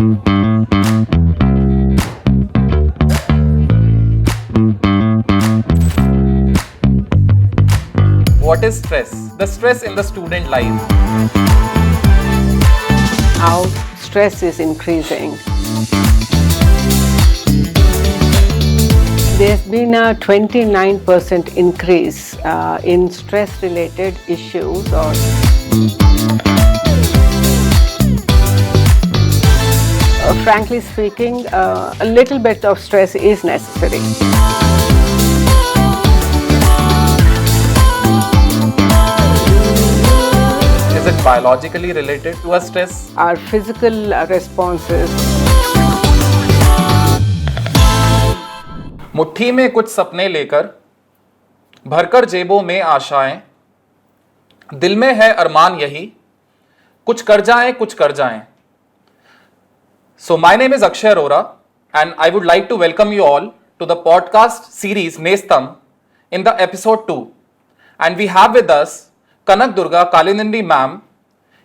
What is stress? The stress in the student life. How stress is increasing. There's been a 29% increase in stress-related issues or frankly speaking, a little bit of stress is necessary. Is it biologically related to a stress? Our physical responses. मुट्ठी में कुछ सपने लेकर भरकर जेबों में आशाएं, दिल में है अरमान यही, कुछ कर जाएं कुछ कर जाएं. So my name is Akshay Arora and I would like to welcome you all to the podcast series Nestam in the episode 2. And we have with us Kanak Durga Kalinindi ma'am.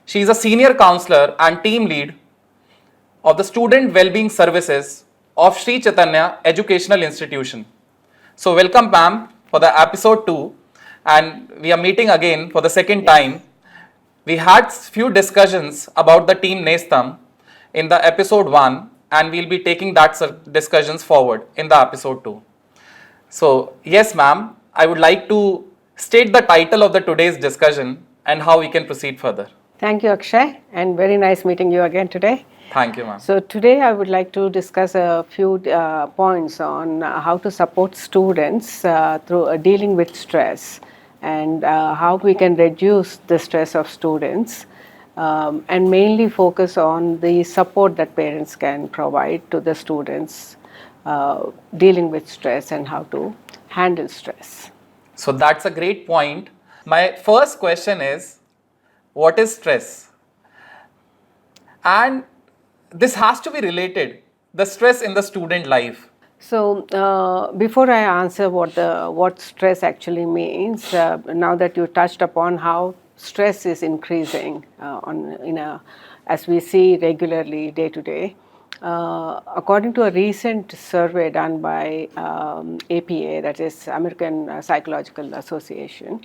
She is a senior counselor and team lead of the Student Wellbeing Services of Sri Chaitanya Educational Institution. So welcome ma'am for the episode 2, and we are meeting again for the second time. We had few discussions about the team Nestam in the episode 1, and we'll be taking that discussions forward in the episode 2. So yes ma'am, I would like to state the title of the today's discussion and how we can proceed further. Thank you, Akshay, and very nice meeting you again today. Thank you, ma'am. So today I would like to discuss a few points on how to support students through dealing with stress and how we can reduce the stress of students and mainly focus on the support that parents can provide to the students dealing with stress and how to handle stress. So that's a great point. My first question is, what is stress? And this has to be related, the stress in the student life. So before I answer what stress actually means, now that you touched upon how stress is increasing as we see regularly day to day, according to a recent survey done by APA, that is American Psychological Association,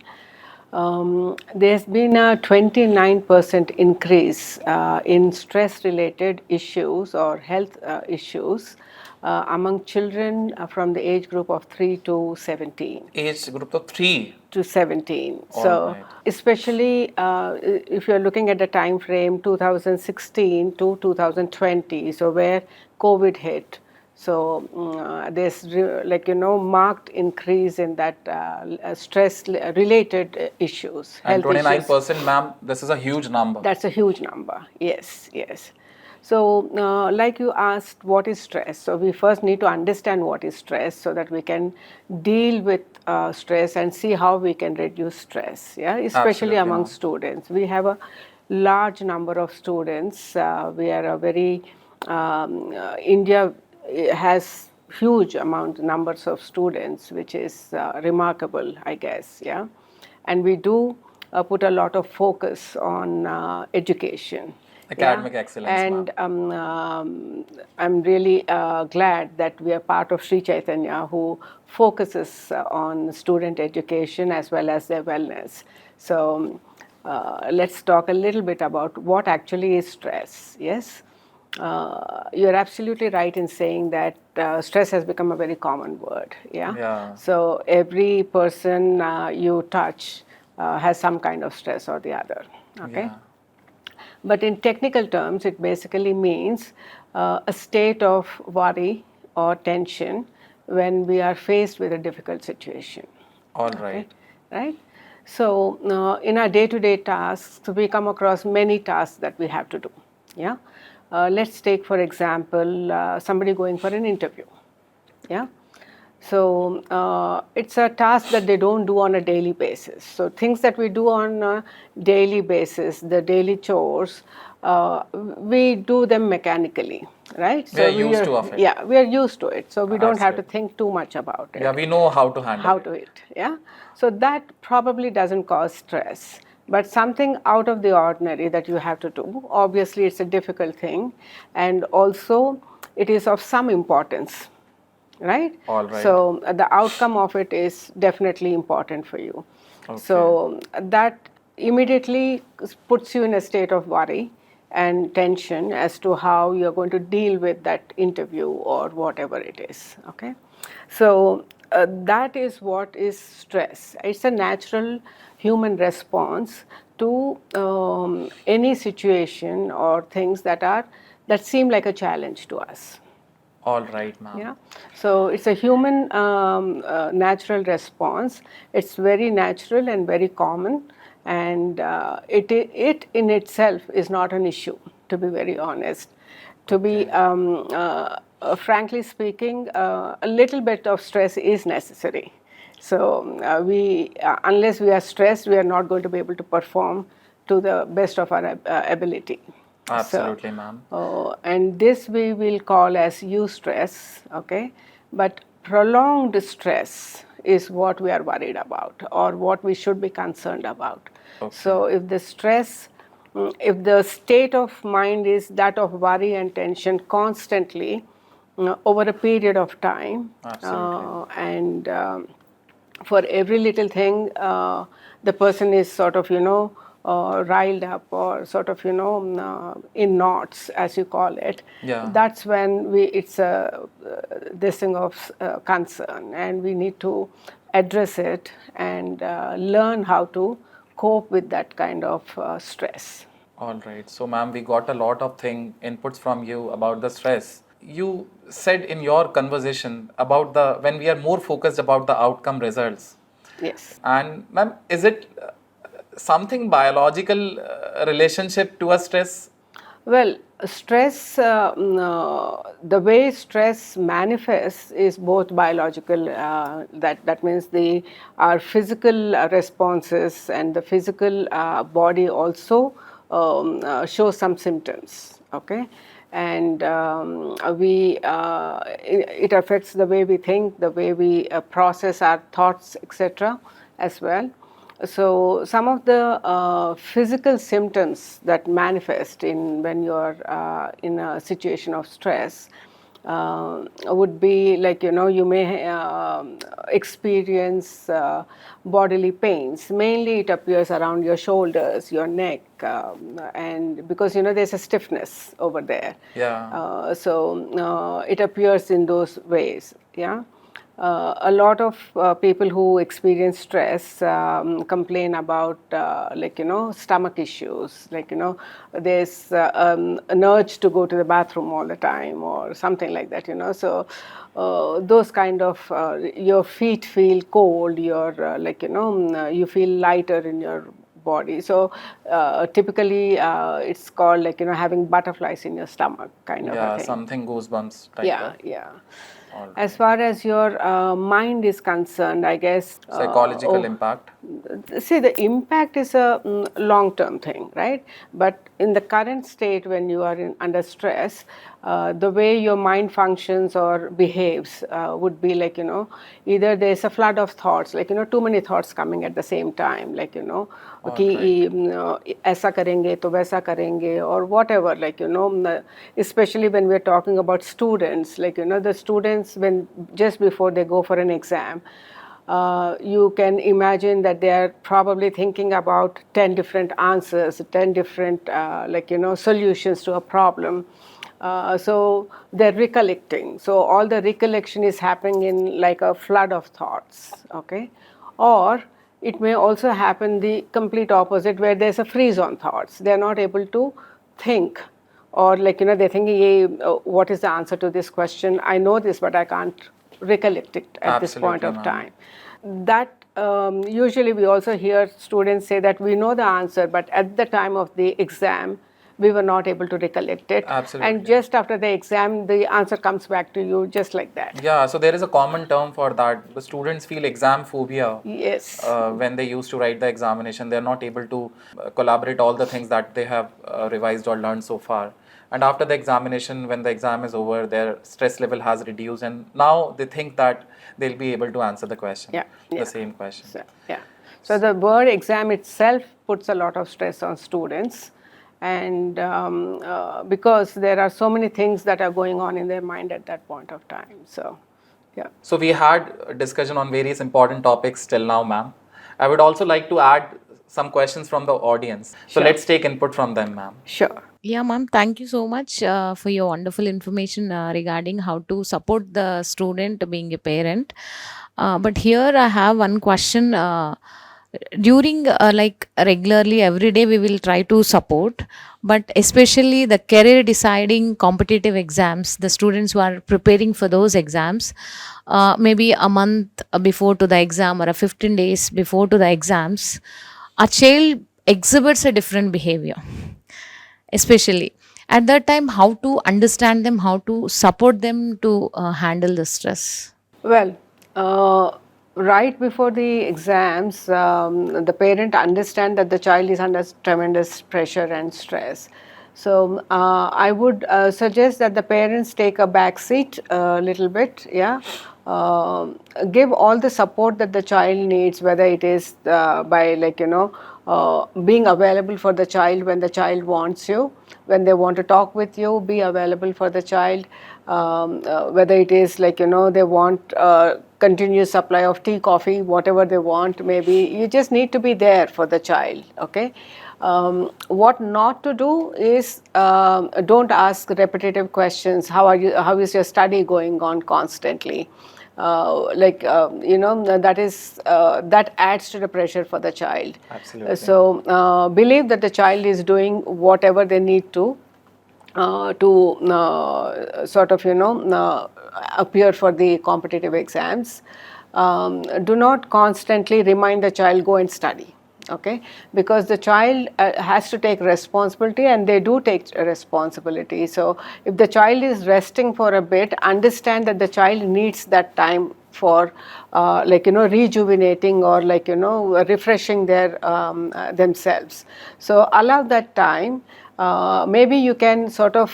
there's been a 29% increase in stress-related issues or health issues among children from the age group of 3 to 17. Age group of 3 to 17. All so, right. Especially if you're looking at the time frame 2016 to 2020, so where COVID hit. So there's marked increase in that stress-related issues. And health 29%, ma'am, this is a huge number. That's a huge number. Yes, yes. So like you asked, what is stress? So we first need to understand what is stress so that we can deal with stress and see how we can reduce stress. Yeah, especially Absolutely, among ma'am. students. We have a large number of students. We are a very India has huge numbers of students, which is remarkable, I guess. Yeah, and we do put a lot of focus on education. Academic excellence. And I'm really glad that we are part of Sri Chaitanya, who focuses on student education as well as their wellness. So let's talk a little bit about what actually is stress. Yes, you're absolutely right in saying that stress has become a very common word. Yeah. So every person you touch has some kind of stress or the other. Okay. Yeah. But in technical terms, it basically means a state of worry or tension when we are faced with a difficult situation. All right. Right? So in our day-to-day tasks, we come across many tasks that we have to do. Yeah. Let's take, for example, somebody going for an interview. Yeah. So it's a task that they don't do on a daily basis. So things that we do on a daily basis, the daily chores, we do them mechanically, right? We are used to it. Yeah, we are used to it. So we don't have to Absolutely. think too much about it. Yeah, we know how to handle it. Yeah. So that probably doesn't cause stress. but something out of the ordinary that you have to do. Obviously, it's a difficult thing, and also it is of some importance, right? All right. So the outcome of it is definitely important for you. Okay. So that immediately puts you in a state of worry and tension as to how you're going to deal with that interview or whatever it is. Okay, so that is what is stress. It's a natural human response to any situation or things that seem like a challenge to us. All right, ma'am. Yeah, so it's a human natural response. It's very natural and very common, and it in itself is not an issue, to be very honest. To be frankly speaking, a little bit of stress is necessary. So unless we are stressed, we are not going to be able to perform to the best of our ability. Absolutely, ma'am. And this we will call as eustress, okay? But prolonged stress is what we are worried about or what we should be concerned about. Okay. So if the stress, if the state of mind is that of worry and tension constantly over a period of time, Absolutely. and for every little thing, the person is sort of, riled up or sort of, in knots, as you call it. Yeah. That's when it's this thing of concern, and we need to address it and learn how to cope with that kind of stress. All right. So, ma'am, we got a lot of inputs from you about the stress. You said in your conversation about when we are more focused about the outcome results. Yes. And, ma'am, is it something biological relationship to a stress? Well, stress, the way stress manifests is both biological. That means our physical responses and the physical body also show some symptoms. Okay, and it affects the way we think, the way we process our thoughts, etc. as well. So some of the physical symptoms that manifest when you're in a situation of stress would be like, you may experience bodily pains. Mainly it appears around your shoulders, your neck, and because there's a stiffness over there. Yeah. So it appears in those ways. Yeah. A lot of people who experience stress complain about stomach issues, there's an urge to go to the bathroom all the time or something like that. So those kind of your feet feel cold, you feel lighter in your body. So typically it's called having butterflies in your stomach kind of a thing. Something goosebumps type Yeah, of. yeah. All right. As far as your mind is concerned, I guess Psychological impact. see, the impact is a long-term thing, right? But in the current state, when you are under stress, the way your mind functions or behaves would be like, either there's a flood of thoughts, like, too many thoughts coming at the same time, like, कि ऐसा करेंगे तो वैसा करेंगे or whatever, like, especially when we're talking about students, like, the students, when just before they go for an exam, you can imagine that they are probably thinking about 10 different answers, 10 different solutions to a problem. So they're recollecting. So all the recollection is happening in like a flood of thoughts, okay? Or it may also happen the complete opposite, where there's a freeze on thoughts. They're not able to think, or they're thinking, what is the answer to this question? I know this, but I can't recollect it at this point of time. That usually we also hear students say that we know the answer, but at the time of the exam, we were not able to recollect it. Absolutely. And just after the exam, the answer comes back to you just like that. Yeah, so there is a common term for that. The students feel exam phobia. Yes. When they used to write the examination, they're not able to collaborate all the things that they have revised or learned so far. And after the examination, when the exam is over, their stress level has reduced, and now they think that they'll be able to answer the question, the same question. So, yeah. So the board exam itself puts a lot of stress on students, and because there are so many things that are going on in their mind at that point of time. So, yeah. So we had a discussion on various important topics till now, ma'am. I would also like to add some questions from the audience. So Sure. let's take input from them, ma'am. Sure. Yeah, ma'am, thank you so much for your wonderful information regarding how to support the student being a parent. But here I have one question. During like regularly every day we will try to support, but especially the career deciding competitive exams, the students who are preparing for those exams, maybe a month before to the exam or a 15 days before to the exams, a child exhibits a different behavior, especially at that time, how to understand them, how to support them to handle the stress. Well, right before the exams, the parent understand that the child is under tremendous pressure and stress. So I would suggest that the parents take a back seat a little bit, yeah. Give all the support that the child needs, whether it is by being available for the child when the child wants you, when they want to talk with you, be available for the child. Whether it is they want continuous supply of tea, coffee, whatever they want, maybe you just need to be there for the child, okay. What not to do is don't ask repetitive questions. How are you? How is your study going on constantly? That adds to the pressure for the child. Absolutely. So believe that the child is doing whatever they need to appear for the competitive exams. Do not constantly remind the child, go and study, okay, because the child has to take responsibility, and they do take responsibility. So if the child is resting for a bit, understand that the child needs that time for rejuvenating or refreshing themselves. So allow that time. Maybe you can sort of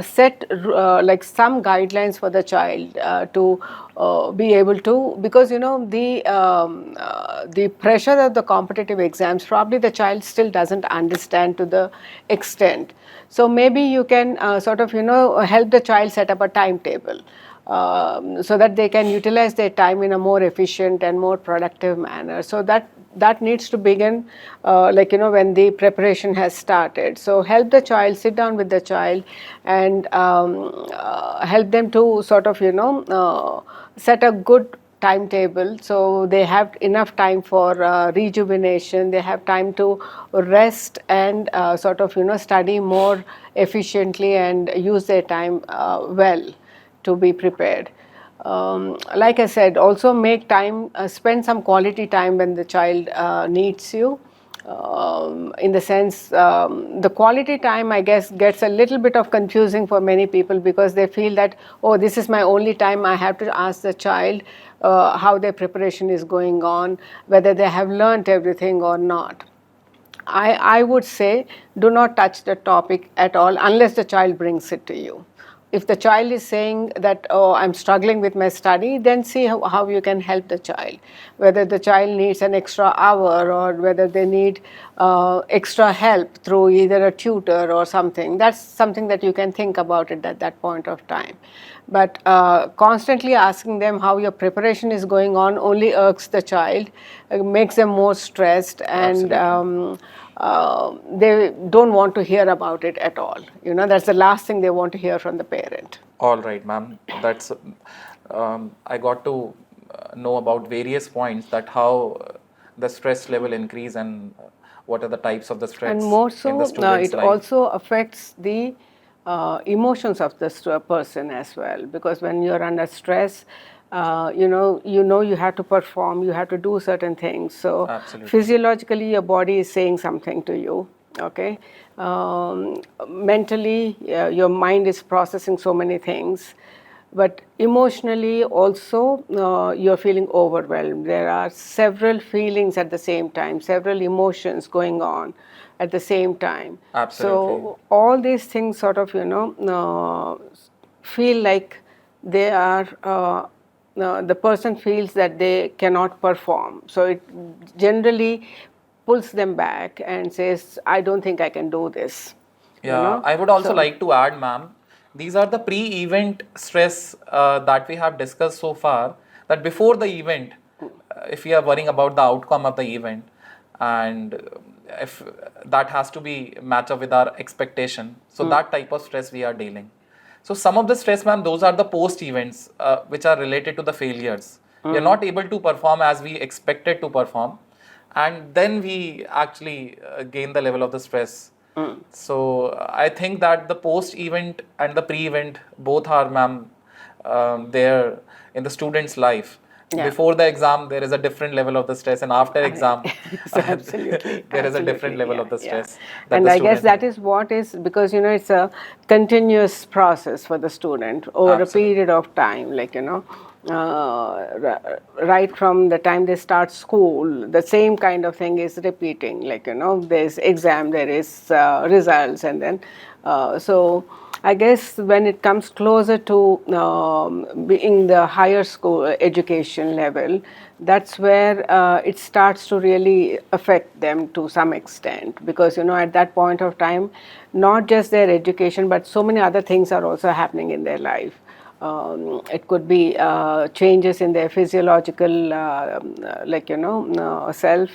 set some guidelines for the child to be able to, because the pressure of the competitive exams, probably the child still doesn't understand to the extent. So maybe you can help the child set up a timetable. So that they can utilize their time in a more efficient and more productive manner. So that needs to begin when the preparation has started. So help the child, sit down with the child, and help them to set a good timetable, so they have enough time for rejuvenation, they have time to rest and study more efficiently and use their time well to be prepared. Like I said, also make time, spend some quality time when the child needs you. In the sense, the quality time, I guess, gets a little bit of confusing for many people, because they feel that, oh, this is my only time, I have to ask the child how their preparation is going on, whether they have learnt everything or not. I would say do not touch the topic at all unless the child brings it to you. If the child is saying that, oh, I'm struggling with my study, then see how you can help the child. Whether the child needs an extra hour, or whether they need extra help through either a tutor or something, that's something that you can think about it at that point of time. But constantly asking them how your preparation is going on only irks the child, makes them more stressed, and they don't want to hear about it at all. That's the last thing they want to hear from the parent. All right, ma'am. That's I got to know about various points, that how the stress level increase, and what are the types of the stress. And more so, in the student's it life. also affects the emotions of the person as well, because when you're under stress, you have to perform, you have to do certain things. So Absolutely. physiologically, your body is saying something to you. Okay, mentally, your mind is processing so many things, but emotionally also you're feeling overwhelmed. There are several feelings at the same time, several emotions going on at the same time. Absolutely. So all these things sort of feel like they are the person feels that they cannot perform. So it generally pulls them back and says, I don't think I can do this. Yeah, I would also So like to add, ma'am, these are the pre-event stress that we have discussed so far. That before the event, if we are worrying about the outcome of the event, and if that has to be match up with our expectation, so that type of stress we are dealing. So some of the stress, ma'am, those are the post events which are related to the failures. We are not able to perform as we expected to perform, and then we actually gain the level of the stress. So I think that the post event and the pre event both are, ma'am, there in the student's life. yeah. Before the exam, there is a different level of the stress, and after exam, Yes, absolutely, there is a different absolutely, level yeah, of the yeah. stress that And the I guess student that has. is what is, because it's a continuous process for the student over a Absolutely. period of time, like right from the time they start school, the same kind of thing is repeating. Like there's exam, there is results, and then so. I guess when it comes closer to being the higher school education level, that's where it starts to really affect them to some extent, because at that point of time, not just their education but so many other things are also happening in their life. It could be changes in their physiological, self.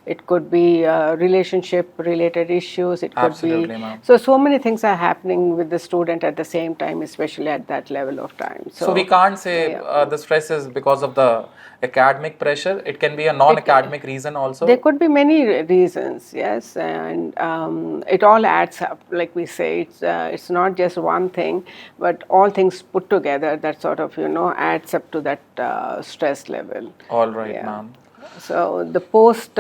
It could be relationship related issues. It could be, Absolutely, ma'am. so many things are happening with the student at the same time, especially at that level of time. So we So can't say yeah. the stress is because of the academic pressure. It can be a It, non-academic reason there also. could be many reasons, yes, and it all adds up. Like we say, it's not just one thing, but all things put together that sort of adds up to that stress level. All right, Yeah. ma'am. So the post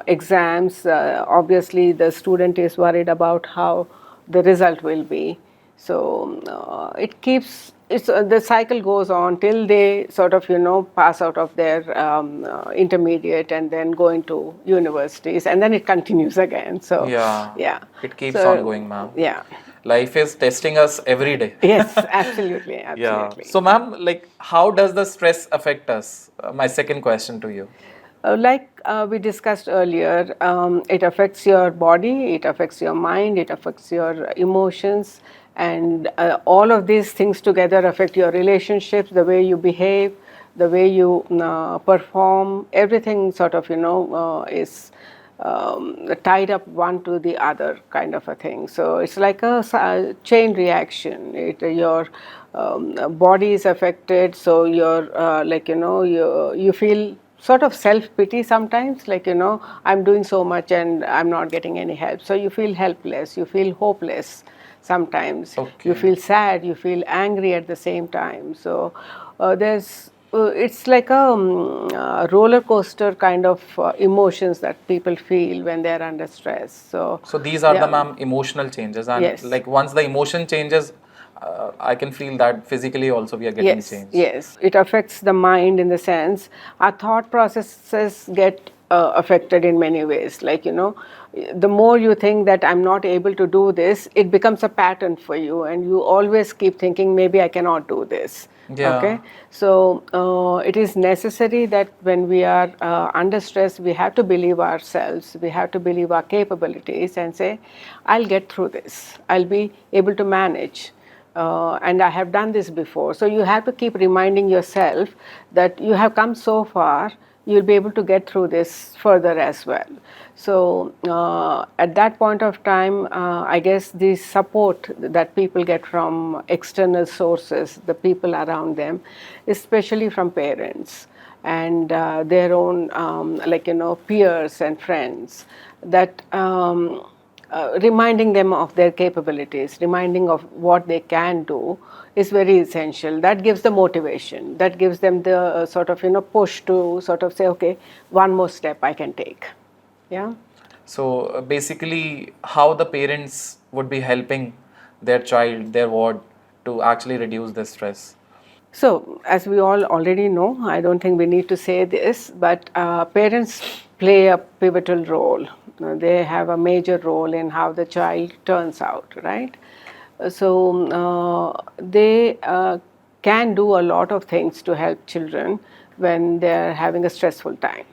exams, obviously the student is worried about how the result will be. So it keeps the cycle goes on till they sort of pass out of their intermediate and then go into universities, and then it continues again. So Yeah, yeah, it keeps on so going, ma'am. yeah, Life is testing us every day. yes, absolutely, Yeah. absolutely. So, ma'am, like, how does the stress affect us? My second question to you. Like we discussed earlier, it affects your body, it affects your mind, it affects your emotions, and all of these things together affect your relationships, the way you behave, the way you perform. Everything sort of is tied up one to the other, kind of a thing. So it's like a chain reaction. Your body is affected, so your you feel sort of self-pity sometimes, like I'm doing so much and I'm not getting any help, so you feel helpless, you feel hopeless. Sometimes you Okay. feel sad, you feel angry at the same time. So there's it's like a roller coaster kind of emotions that people feel when they're under stress. So So these are the, yeah, ma'am, emotional changes, and yes. like once the emotion changes, I can feel that physically also we are getting Yes, changed. yes. It affects the mind in the sense our thought processes get affected in many ways. Like, the more you think that I'm not able to do this, it becomes a pattern for you, and you always keep thinking, maybe I cannot do this. Yeah. Okay, so it is necessary that when we are under stress, we have to believe ourselves, we have to believe our capabilities, and say, I'll get through this, I'll be able to manage. And I have done this before. So you have to keep reminding yourself that you have come so far, you'll be able to get through this further as well. So at that point of time, I guess the support that people get from external sources, the people around them, especially from parents and their own peers and friends, that reminding them of their capabilities, reminding of what they can do is very essential. That gives the motivation, that gives them the sort of push to sort of say, okay, one more step I can take. Yeah. So basically, how the parents would be helping their child, their ward, to actually reduce the stress. So, as we all already know, I don't think we need to say this, but parents play a pivotal role. They have a major role in how the child turns out, right? So, they can do a lot of things to help children when they are having a stressful time.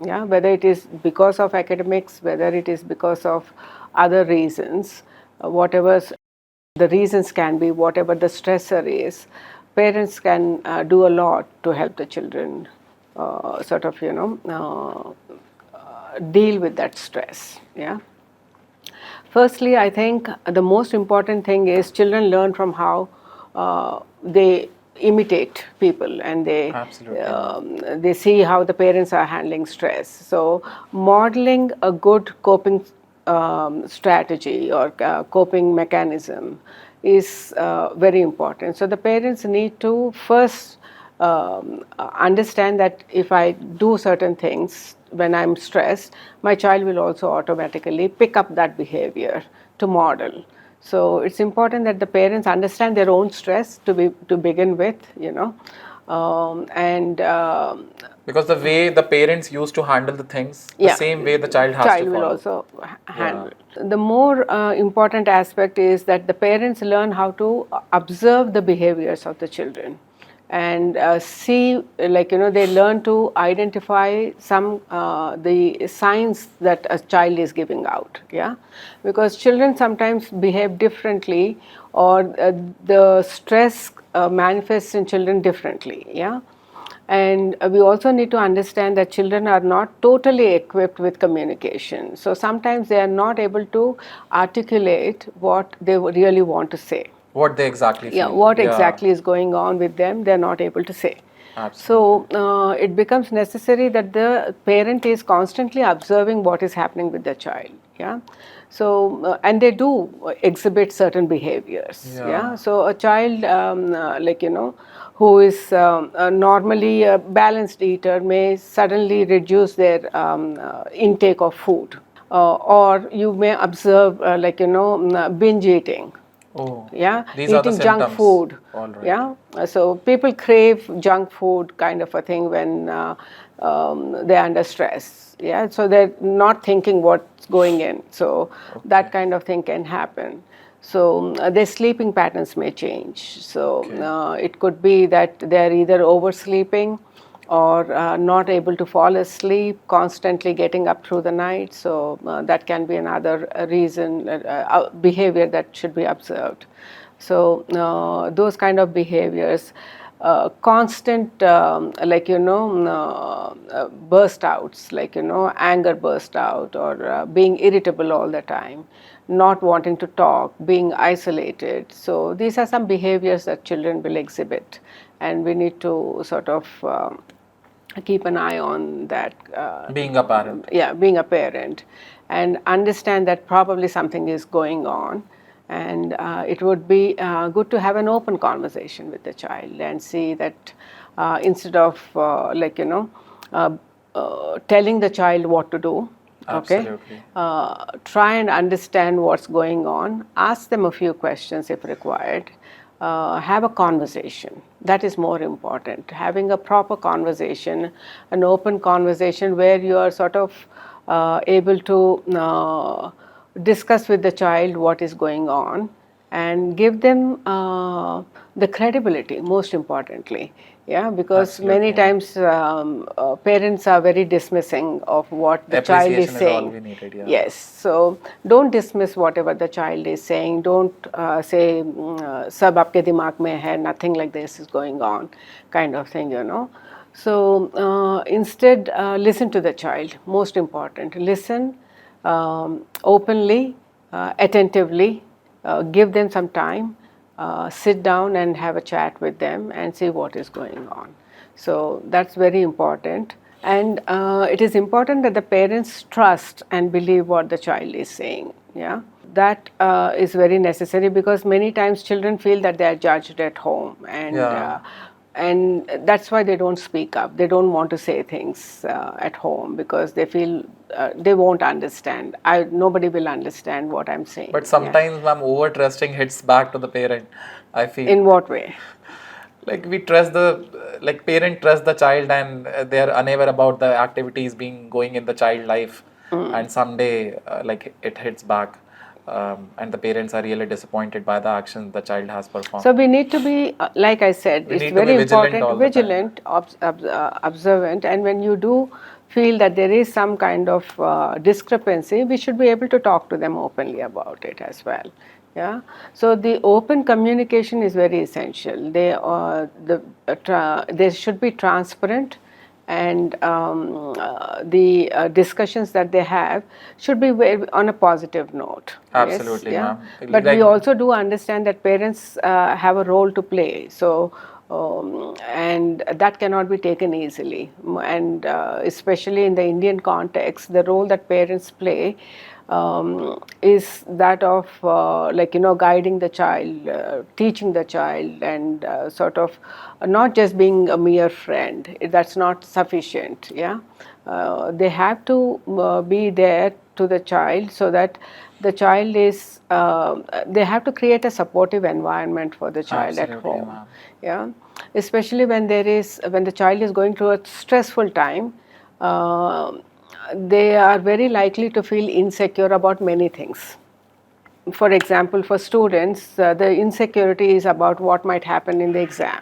Yeah, whether it is because of academics, whether it is because of other reasons, whatever the reasons can be, whatever the stressor is, parents can do a lot to help the children sort of, deal with that stress. Yeah. Firstly, I think the most important thing is children learn from how they imitate people, and they see how the parents are handling stress. So modeling a good coping strategy or coping mechanism is very important. So the parents need to first understand that if I do certain things when I'm stressed, my child will also automatically pick up that behavior to model. So it's important that the parents understand their own stress to begin with, and because the way the parents used to handle the things, the same way the child has to will follow. also handle. The more important aspect is that the parents learn how to observe the behaviors of the children, and see, they learn to identify some the signs that a child is giving out. Yeah, because children sometimes behave differently, or the stress manifests in children differently. Yeah. And we also need to understand that children are not totally equipped with communication. So sometimes they are not able to articulate what they really want to say. What they exactly feel. What exactly is going on with them, they're not able to say. Absolutely. So it becomes necessary that the parent is constantly observing what is happening with the child. Yeah. So and they do exhibit certain behaviors. Yeah. So a child, who is normally a balanced eater may suddenly reduce their intake of food. Or you may observe, binge eating. Oh, Yeah, these are the eating junk symptoms. food. All right. Yeah, so people crave junk food kind of a thing when they're under stress. Yeah, so they're not thinking what's going in. So that kind of thing can happen. So their sleeping patterns may change. So it could be that they're either oversleeping or not able to fall asleep, constantly getting up through the night. So that can be another reason, behavior that should be observed. So those kind of behaviors, constant, burst outs, anger burst out, or being irritable all the time, not wanting to talk, being isolated. So these are some behaviors that children will exhibit, and we need to sort of keep an eye on that. Being a parent. Yeah, being a parent, and understand that probably something is going on, and it would be good to have an open conversation with the child and see that instead of telling the child what to do. Absolutely. Try and understand what's going on. Ask them a few questions if required. Have a conversation. That is more important. Having a proper conversation, an open conversation where you are sort of able to discuss with the child what is going on, and give them the credibility, most importantly. Yeah, because many times parents are very dismissing of what the child is saying. All we needed, yeah. Yes, so don't dismiss whatever the child is saying. Don't say sab aapke dimag mein hai, nothing like this is going on, kind of thing. So instead, listen to the child. Most important, listen openly, attentively. Give them some time. Sit down and have a chat with them and see what is going on. So that's very important. And it is important that the parents trust and believe what the child is saying. Yeah, that is very necessary, because many times children feel that they are judged at home, and that's why they don't speak up. They don't want to say things at home, because they feel they won't understand. Nobody will understand what I'm saying. But sometimes, ma'am, over trusting hits back to the parent, I feel. In what way? Like we trust parent trust the child, and they are unaware about the activities being going in the child life, and someday it hits back. and the parents are really disappointed by the actions the child has performed. So we need to be, like I said, We it's need to be very vigilant important, all the time. vigilant, observant, and when you do feel that there is some kind of discrepancy, we should be able to talk to them openly about it as well. Yeah. So the open communication is very essential. They should be transparent, and the discussions that they have should be on a positive note. Absolutely, Yes, yeah. ma'am. But Like- we also do understand that parents have a role to play. So, and that cannot be taken easily. And especially in the Indian context, the role that parents play is that of guiding the child, teaching the child, and sort of not just being a mere friend. That's not sufficient. Yeah, they have to be there to the child so that the child is. They have to create a supportive environment for the child at Absolutely, home. ma'am. Yeah, especially when the child is going through a stressful time. They are very likely to feel insecure about many things. For example, for students, the insecurity is about what might happen in the exam.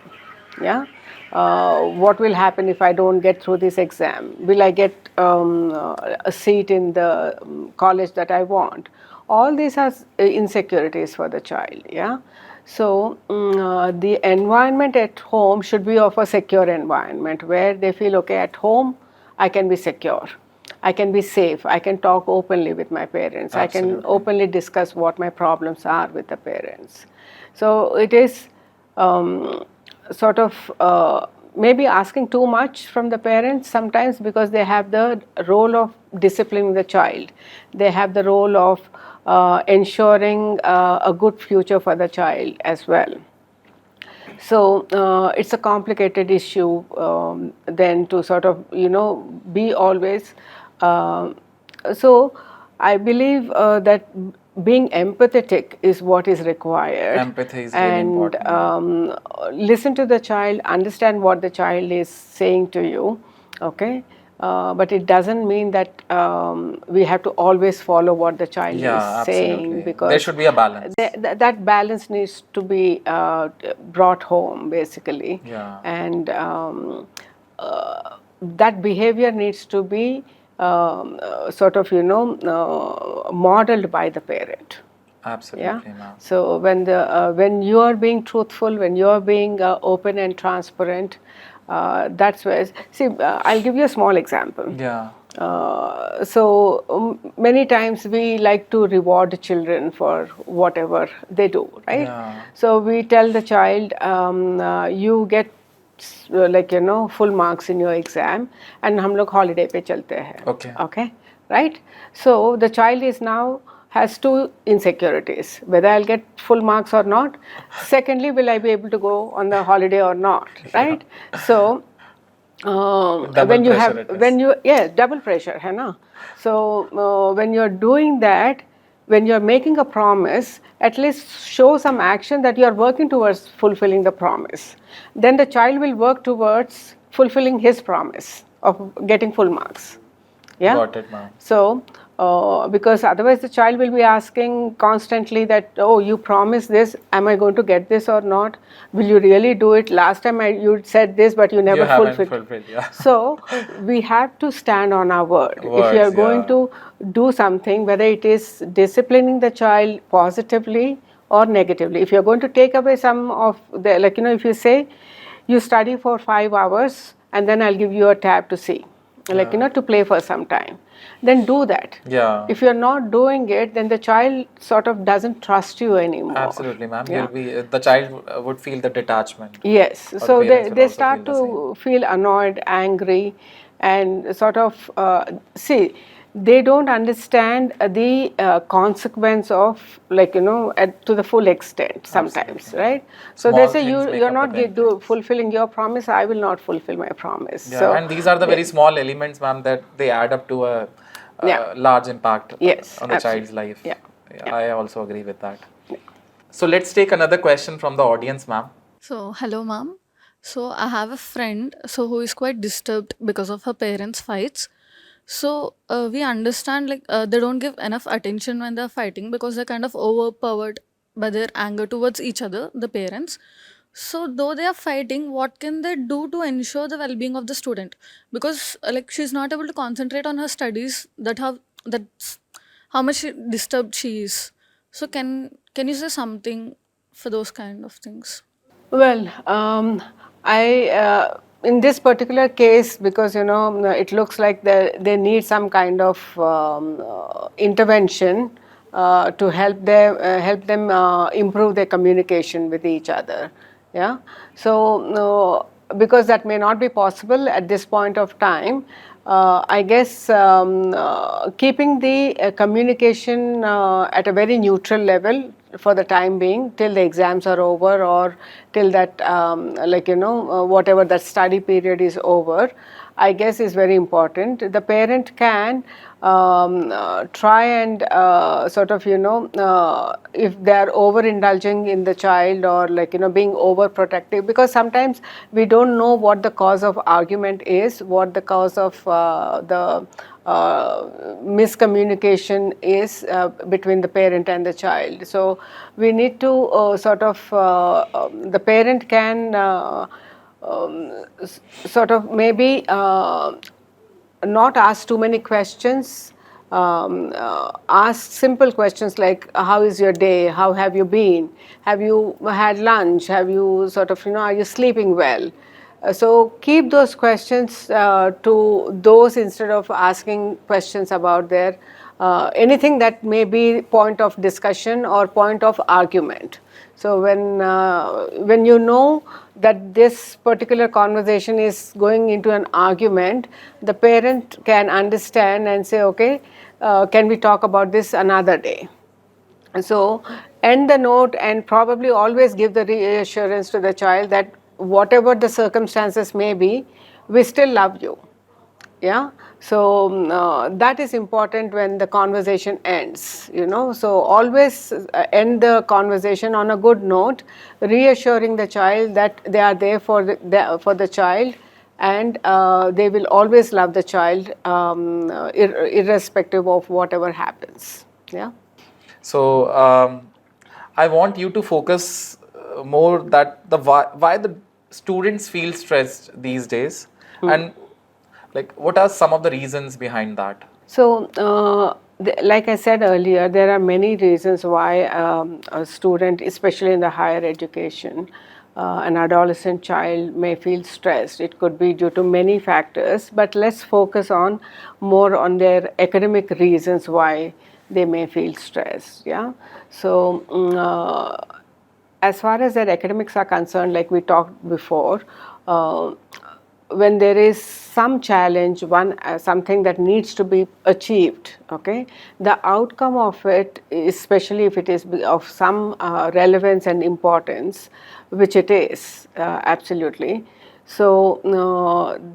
Yeah, what will happen if I don't get through this exam? Will I get a seat in the college that I want? All these are insecurities for the child. Yeah, so the environment at home should be of a secure environment where they feel, okay, at home I can be secure, I can be safe, I can talk openly with my parents, I can Absolutely. openly discuss what my problems are with the parents. So it is sort of maybe asking too much from the parents sometimes, because they have the role of disciplining the child, they have the role of ensuring a good future for the child as well. So it's a complicated issue then to sort of be always. So I believe that being empathetic is what is required. Empathy is really and important. listen to the child, understand what the child is saying to you. Okay. But it doesn't mean that we have to always follow what the child Yeah, is saying, absolutely. because There should be a balance. that balance needs to be brought home basically. Yeah. And that behavior needs to be modeled by the parent. Absolutely, Yeah. ma'am. So when you are being truthful, when you are being open and transparent, that's where. See, I'll give you a small example. Yeah. Many times we like to reward children for whatever they do, right? Yeah. So we tell the child, you get full marks in your exam, and हम लोग holiday पे चलते हैं. Okay. Okay, right? So the child is now has two insecurities: whether I'll get full marks or not. Secondly, will I be able to go on the holiday or not? Right? So Double pressure it is. double pressure है ना. So when you're doing that, when you're making a promise, at least show some action that you're working towards fulfilling the promise. Then the child will work towards fulfilling his promise of getting full marks. Yeah. Got it, ma'am. So because otherwise the child will be asking constantly that, oh, you promised this, am I going to get this or not? Will you really do it? Last time you said this, but you never You haven't fulfilled. fulfilled, yeah. So we have to stand on our word. If you are Words, going yeah. to do something, whether it is disciplining the child positively or negatively, if you're going to take away some of the, if you say you study for 5 hours and then I'll give you a tab to see, to play for some time, then do that. Yeah. If you're not doing it, then the child sort of doesn't trust you anymore. Absolutely, ma'am. Yeah. The child would feel the detachment. Yes. Or So the parents will they also start feel the to feel annoyed, angry, and sort of they don't understand the consequence of to the full extent sometimes. Absolutely. Right? So Small they say things make you're up not the big things. fulfilling your promise, I will not fulfill my promise. Yeah, So and these are the very small elements, ma'am, that they add up to a Yeah. large impact Yes, on the absolutely. child's life. Yeah. Yeah, I also agree with that. So let's take another question from the audience, ma'am. So, hello, ma'am. So, I have a friend who is quite disturbed because of her parents' fights. So we understand like they don't give enough attention when they're fighting because they're kind of overpowered by their anger towards each other, the parents. So though they are fighting, what can they do to ensure the well-being of the student? Because like she's not able to concentrate on her studies. That's how much disturbed she is. So can you say something for those kind of things? Well, I in this particular case, because it looks like they need some kind of intervention to help them improve their communication with each other. Yeah. So because that may not be possible at this point of time, I guess keeping the communication at a very neutral level for the time being till the exams are over, or till that whatever that study period is over, I guess is very important. The parent can try and if they are overindulging in the child, or being overprotective, because sometimes we don't know what the cause of argument is, what the cause of the miscommunication is between the parent and the child. So we need to the parent can sort of maybe not ask too many questions. Ask simple questions like, how is your day, how have you been, have you had lunch, have you are you sleeping well. So keep those questions to those, instead of asking questions about their anything that may be point of discussion or point of argument. So when you know that this particular conversation is going into an argument, the parent can understand and say, okay, can we talk about this another day? So end the note and probably always give the reassurance to the child that whatever the circumstances may be, we still love you. Yeah. So that is important when the conversation ends. So always end the conversation on a good note, reassuring the child that they are there for the child, and they will always love the child, irrespective of whatever happens. Yeah. So I want you to focus more that the why the students feel stressed these days, and like what are some of the reasons behind that? So, like I said earlier, there are many reasons why a student, especially in the higher education, an adolescent child may feel stressed. It could be due to many factors, but let's focus on more on their academic reasons why they may feel stressed. Yeah. So, as far as their academics are concerned, like we talked before, when there is some challenge, something that needs to be achieved, okay, the outcome of it, especially if it is of some relevance and importance, which it is, absolutely. So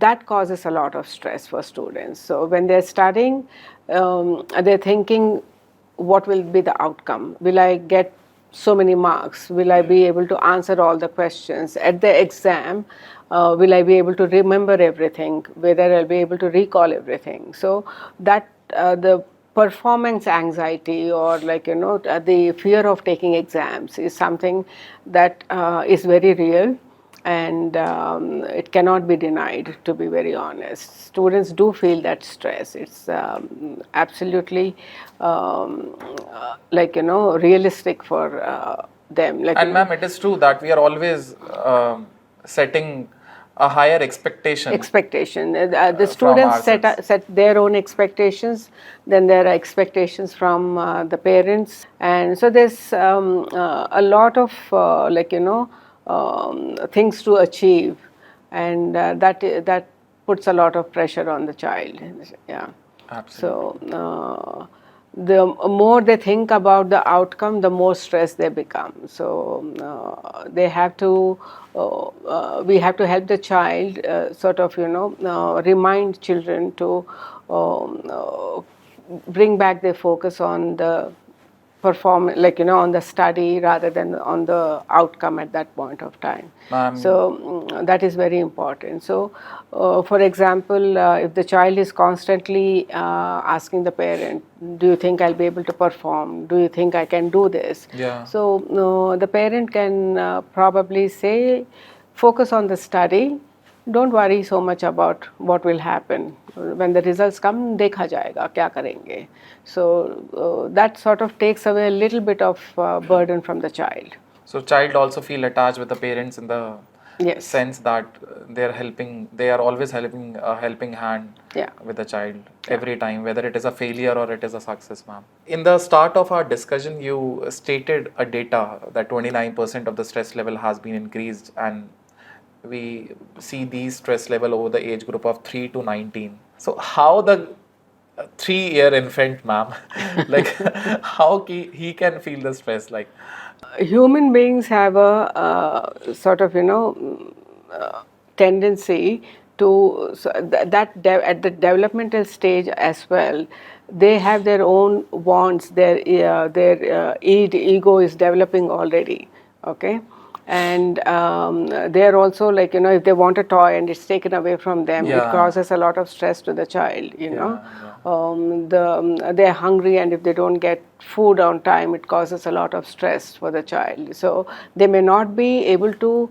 that causes a lot of stress for students. So when they're studying, they're thinking, what will be the outcome? Will I get so many marks? Will I be able to answer all the questions at the exam? Will I be able to remember everything? Whether I'll be able to recall everything? So that the performance anxiety, or the fear of taking exams, is something that is very real, and it cannot be denied, to be very honest. Students do feel that stress. It's absolutely realistic for them. And ma'am, it is true that we are always setting a higher expectation. The from students ourselves. set their own expectations, then there are expectations from the parents, and so there's a lot of things to achieve, and that puts a lot of pressure on the child. Yeah. Absolutely. So the more they think about the outcome, the more stressed they become. So they have to, we have to help the child, remind children to bring back their focus on the perform, like, on the study rather than on the outcome at that point of time. So that is very important. So for example, if the child is constantly asking the parent, do you think I'll be able to perform, do you think I can do this? Yeah. So the parent can probably say, focus on the study, don't worry so much about what will happen. When the results come, देखा जाएगा क्या करेंगे. So that sort of takes away a little bit of burden from the child. So child also feel attached with the parents in the Yes. sense that they are always helping a helping hand Yeah. with the child every time, whether it is a failure or it is a success, ma'am. In the start of our discussion, you stated a data that 29% of the stress level has been increased, and we see these stress level over the age group of 3 to 19. So how the 3-year infant, ma'am, like how he can feel the stress, like? Human beings have a sort of tendency to at the developmental stage as well, they have their own wants, their ego is developing already, okay, and they are also, like, if they want a toy and it's taken away from them, it Yeah. causes a lot of stress to the child, they're hungry, and if they don't get food on time, it causes a lot of stress for the child. So they may not be able to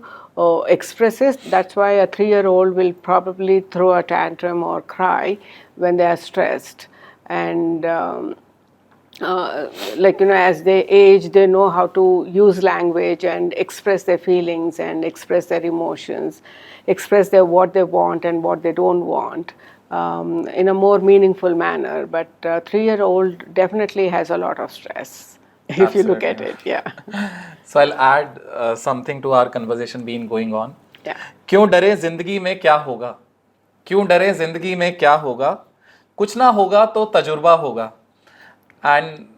express it. That's why a 3-year-old will probably throw a tantrum or cry when they are stressed. And like, as they age, they know how to use language and express their feelings and express their emotions, express what they want and what they don't want, in a more meaningful manner. But 3-year-old definitely has a lot of stress if you look at it. Yeah. So I'll add something to our conversation been going on. Yeah. क्यों डरे जिंदगी में क्या होगा, क्यों डरे जिंदगी में क्या होगा, कुछ ना होगा तो तजुर्बा होगा. And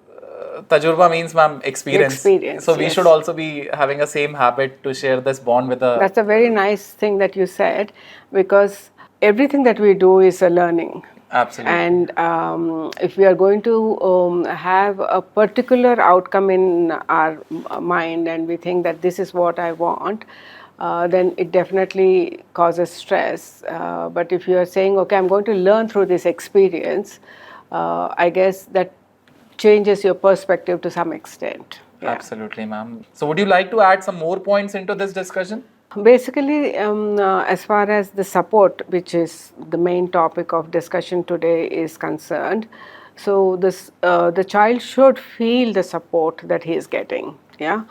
tajurba means, ma'am, experience. So we yes. should also be having a same habit to share this bond with the. That's a very nice thing that you said, because everything that we do is a learning. Absolutely. And if we are going to have a particular outcome in our mind, and we think that this is what I want, then it definitely causes stress. But if you are saying, okay, I'm going to learn through this experience, I guess that changes your perspective to some extent. Yeah. Absolutely, ma'am. So would you like to add some more points into this discussion? Basically, as far as the support, which is the main topic of discussion today, is concerned, so the child should feel the support that he is getting. Yeah,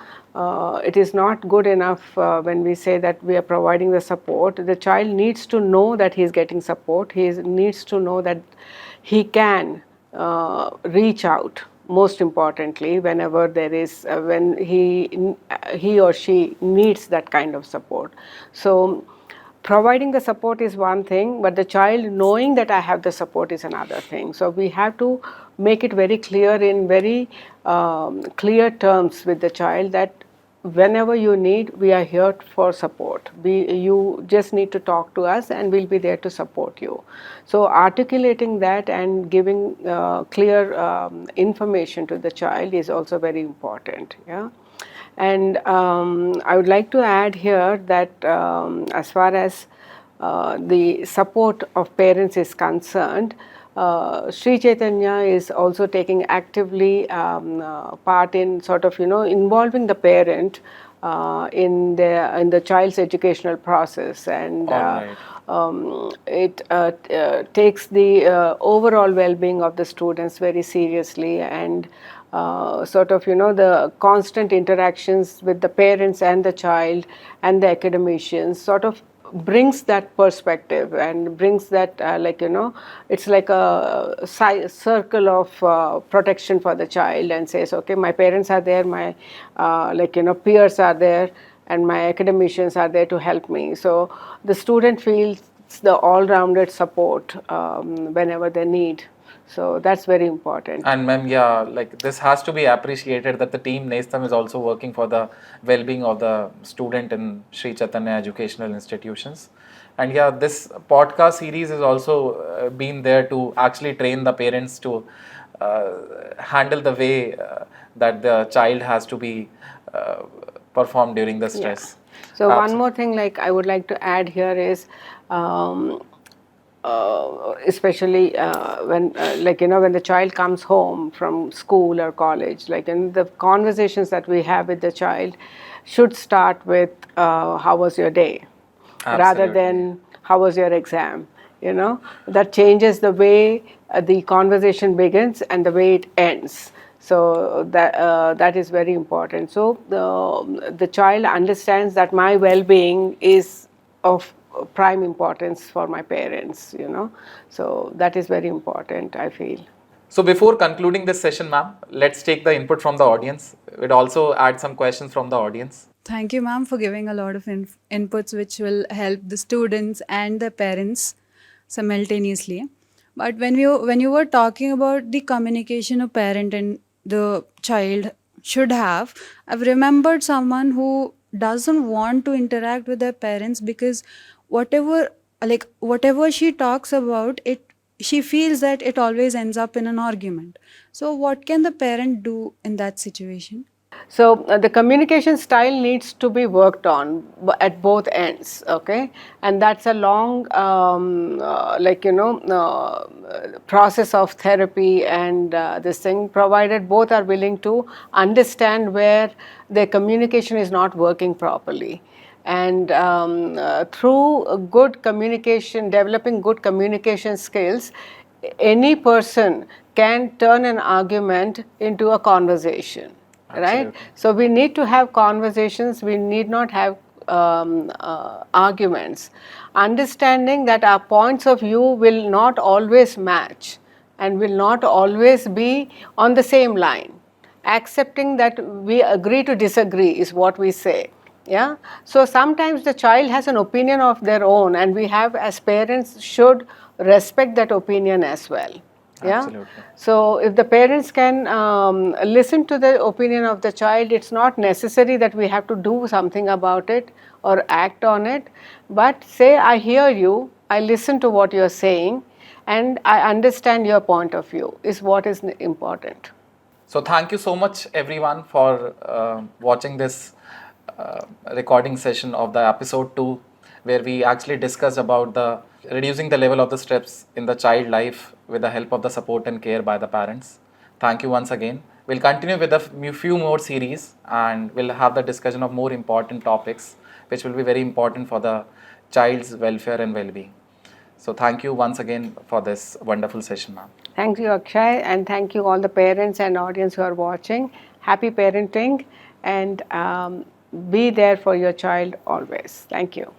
it is not good enough when we say that we are providing the support. The child needs to know that he is getting support. He needs to know that he can reach out, most importantly, whenever there is when he or she needs that kind of support. So providing the support is one thing, but the child knowing that I have the support is another thing. So we have to make it very clear, in very clear terms with the child, that whenever you need, we are here for support. You just need to talk to us and we'll be there to support you. So articulating that and giving clear information to the child is also very important. Yeah. And I would like to add here that as far as the support of parents is concerned, Sri Chaitanya is also taking actively part in sort of involving the parent in the child's educational process, and it takes the overall well-being of the students very seriously, and sort of the constant interactions with the parents and the child and the academicians sort of brings that perspective and brings that it's like a circle of protection for the child, and says, okay, my parents are there, my peers are there, and my academicians are there to help me. So the student feels the all-rounded support whenever they need. So that's very important. And ma'am, yeah, like this has to be appreciated that the team Nestam is also working for the well-being of the student in Sri Chaitanya educational institutions. And yeah, this podcast series is also been there to actually train the parents to handle the way that the child has to be performed during the stress. So one Absolutely. more thing, like I would like to add here is, especially when, like when the child comes home from school or college, like in the conversations that we have with the child, should start with how was your day, rather Absolutely. than how was your exam. That changes the way the conversation begins and the way it ends. So that is very important. So the child understands that my well-being is of prime importance for my parents. So that is very important, I feel. So before concluding this session, ma'am, let's take the input from the audience. We'd also add some questions from the audience. Thank you, ma'am, for giving a lot of inputs which will help the students and the parents simultaneously. But when you were talking about the communication a parent and the child should have, I've remembered someone who doesn't want to interact with their parents because whatever she talks about it, she feels that it always ends up in an argument. So what can the parent do in that situation? So the communication style needs to be worked on at both ends, okay? And that's a long, process of therapy and this thing, provided both are willing to understand where their communication is not working properly. And through good communication, developing good communication skills, any person can turn an argument into a conversation. Right? Absolutely. So we need to have conversations, we need not have arguments. Understanding that our points of view will not always match and will not always be on the same line. Accepting that we agree to disagree is what we say. Yeah. So sometimes the child has an opinion of their own, and we have, as parents, should respect that opinion as well. Yeah. Absolutely. So if the parents can listen to the opinion of the child, it's not necessary that we have to do something about it or act on it, but say, I hear you, I listen to what you're saying, and I understand your point of view is what is important. So thank you so much everyone for watching this recording session of the episode 2, where we actually discussed about the reducing the level of the stress in the child life with the help of the support and care by the parents. Thank you once again. We'll continue with a few more series, and we'll have the discussion of more important topics which will be very important for the child's welfare and well-being. So thank you once again for this wonderful session, ma'am. Thank you, Akshay, and thank you all the parents and audience who are watching. Happy parenting, and be there for your child always. Thank you.